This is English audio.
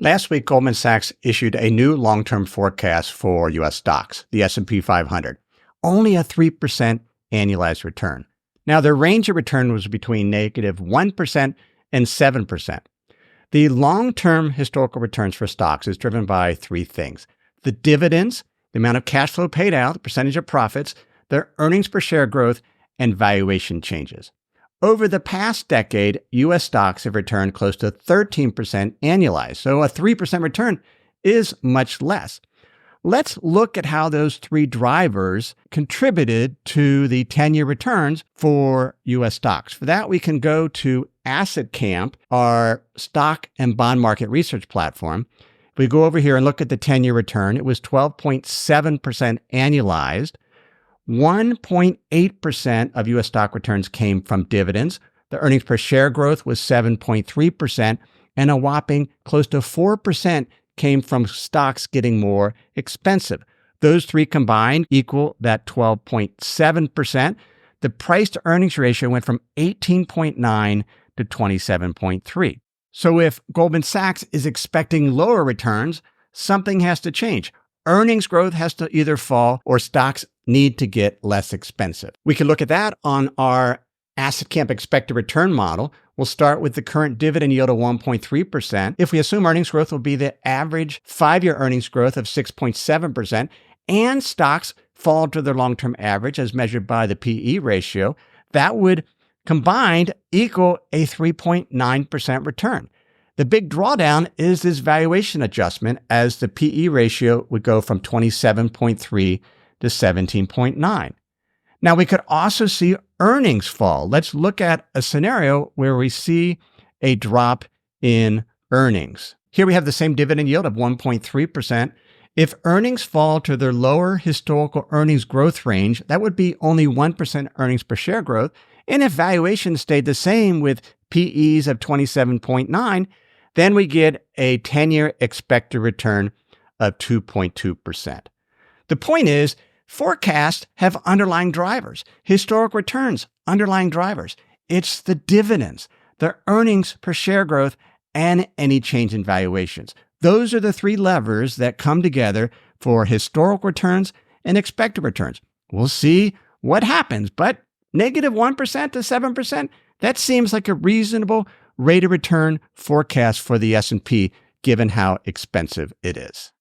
Last week, Goldman Sachs issued a new long-term forecast for U.S. stocks, the S&P 500, only a 3% annualized return. Now, their range of return was between negative 1% and 7%. The long-term historical returns for stocks is driven by three things: the dividends, the amount of cash flow paid out, the percentage of profits, their earnings per share growth, and valuation changes. Over the past decade, U.S. stocks have returned close to 13% annualized, so a 3% return is much less. Let's look at how those three drivers contributed to the 10-year returns for U.S. stocks. For that, we can go to Asset Camp, our stock and bond market research platform. If we go over here and look at the 10-year return, it was 12.7% annualized. 1.8% of U.S. stock returns came from dividends. The earnings per share growth was 7.3%, and a whopping close to 4% came from stocks getting more expensive. Those three combined equal that 12.7%. The price to earnings ratio went from 18.9 to 27.3. So if Goldman Sachs is expecting lower returns, something has to change. Earnings growth has to either fall or stocks need to get less expensive. We can look at that on our Asset Camp expected return model. We'll start with the current dividend yield of 1.3%. If we assume earnings growth will be the average 5-year earnings growth of 6.7%, and stocks fall to their long-term average as measured by the PE ratio, that would combined equal a 3.9% return. The big drawdown is this valuation adjustment, as the PE ratio would go from 27.3 to 17.9. Now, we could also see earnings fall. Let's look at a scenario where we see a drop in earnings. Here we have the same dividend yield of 1.3%. If earnings fall to their lower historical earnings growth range, that would be only 1% earnings per share growth. And if valuation stayed the same with PEs of 27.9, then we get a 10-year expected return of 2.2%. The point is, forecasts have underlying drivers. Historic returns, underlying drivers. It's the dividends, the earnings per share growth, and any change in valuations. Those are the three levers that come together for historic returns and expected returns. We'll see what happens, but negative 1% to 7%, that seems like a reasonable rate of return forecast for the S&P given how expensive it is.